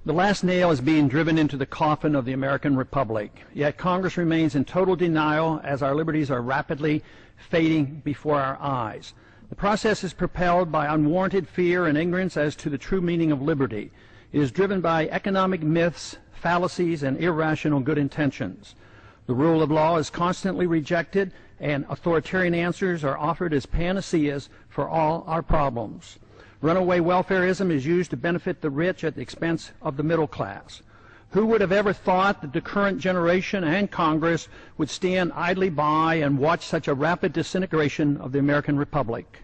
The last nail is being driven into the coffin of the American Republic, yet Congress remains in total denial as our liberties are rapidly fading before our eyes. The process is propelled by unwarranted fear and ignorance as to the true meaning of liberty. It is driven by economic myths, fallacies, and irrational good intentions. The rule of law is constantly rejected, and authoritarian answers are offered as panaceas for all our problems. Runaway welfareism is used to benefit the rich at the expense of the middle class. Who would have ever thought that the current generation and Congress would stand idly by and watch such a rapid disintegration of the American Republic?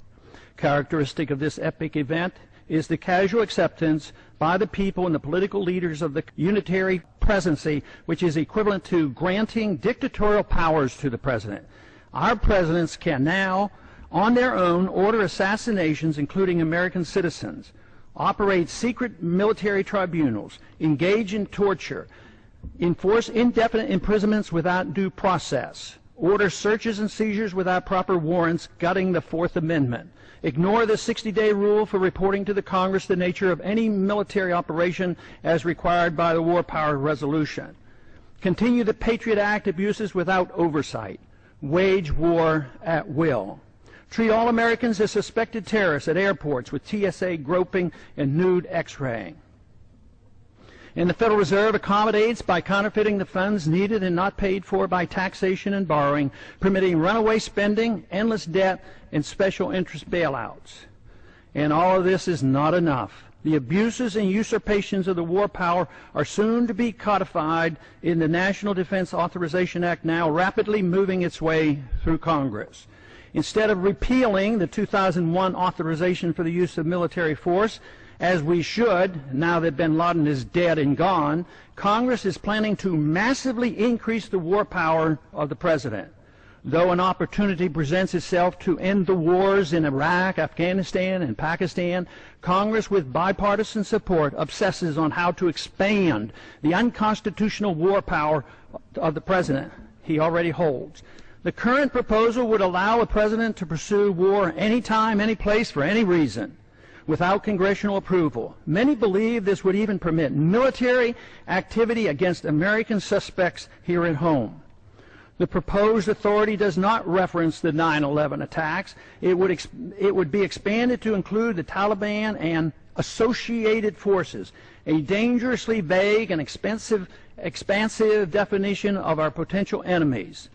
Characteristic of this epic event is the casual acceptance by the people and the political leaders of the unitary presidency, which is equivalent to granting dictatorial powers to the president. Our presidents can now, on their own, order assassinations, including American citizens, operate secret military tribunals, engage in torture, enforce indefinite imprisonments without due process, order searches and seizures without proper warrants, gutting the Fourth Amendment, ignore the 60-day rule for reporting to the Congress the nature of any military operation as required by the War Powers Resolution, continue the Patriot Act abuses without oversight, wage war at will, treat all Americans as suspected terrorists at airports with TSA groping and nude X-raying. And the Federal Reserve accommodates by counterfeiting the funds needed and not paid for by taxation and borrowing, permitting runaway spending, endless debt, and special interest bailouts. And all of this is not enough. The abuses and usurpations of the war power are soon to be codified in the National Defense Authorization Act, now rapidly moving its way through Congress. Instead of repealing the 2001 authorization for the use of military force, as we should, now that bin Laden is dead and gone, Congress is planning to massively increase the war power of the president. Though an opportunity presents itself to end the wars in Iraq, Afghanistan, and Pakistan, Congress, with bipartisan support, obsesses on how to expand the unconstitutional war power of the president he already holds. The current proposal would allow a president to pursue war anytime, any place, for any reason, without congressional approval. Many believe this would even permit military activity against American suspects here at home. The proposed authority does not reference the 9/11 attacks. It would be expanded to include the Taliban and associated forces, a dangerously vague and expansive definition of our potential enemies.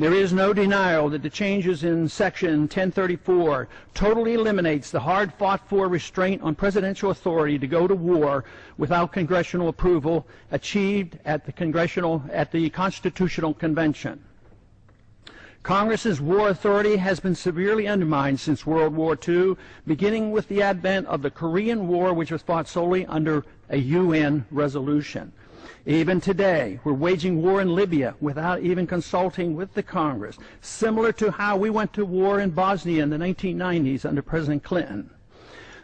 There is no denial that the changes in Section 1034 totally eliminates the hard-fought-for restraint on presidential authority to go to war without congressional approval achieved at the Constitutional Convention. Congress's war authority has been severely undermined since World War II, beginning with the advent of the Korean War, which was fought solely under a UN resolution. Even today, we're waging war in Libya without even consulting with the Congress, similar to how we went to war in Bosnia in the 1990s under President Clinton.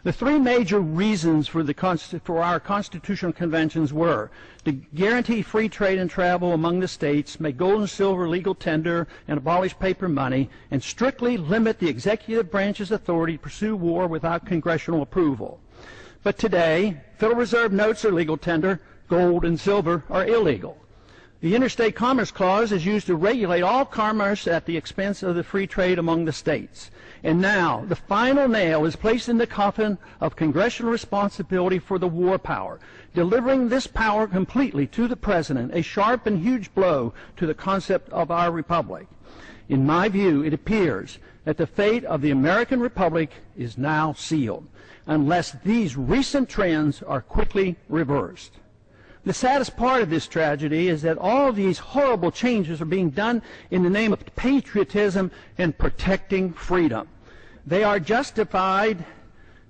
The three major reasons for our constitutional conventions were to guarantee free trade and travel among the states, make gold and silver legal tender, and abolish paper money, and strictly limit the executive branch's authority to pursue war without congressional approval. But today, Federal Reserve notes are legal tender, gold and silver are illegal. The Interstate Commerce Clause is used to regulate all commerce at the expense of the free trade among the states. And now, the final nail is placed in the coffin of congressional responsibility for the war power, delivering this power completely to the president, a sharp and huge blow to the concept of our republic. In my view, it appears that the fate of the American Republic is now sealed, unless these recent trends are quickly reversed. The saddest part of this tragedy is that all of these horrible changes are being done in the name of patriotism and protecting freedom. They are justified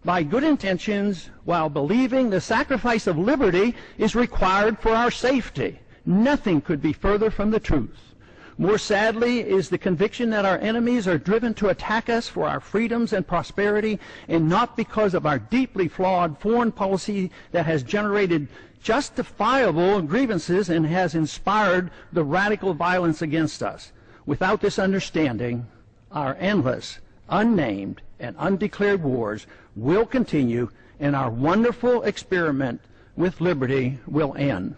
by good intentions while believing the sacrifice of liberty is required for our safety. Nothing could be further from the truth. More sadly is the conviction that our enemies are driven to attack us for our freedoms and prosperity, and not because of our deeply flawed foreign policy that has generated justifiable grievances and has inspired the radical violence against us. Without this understanding, our endless, unnamed, and undeclared wars will continue, and our wonderful experiment with liberty will end.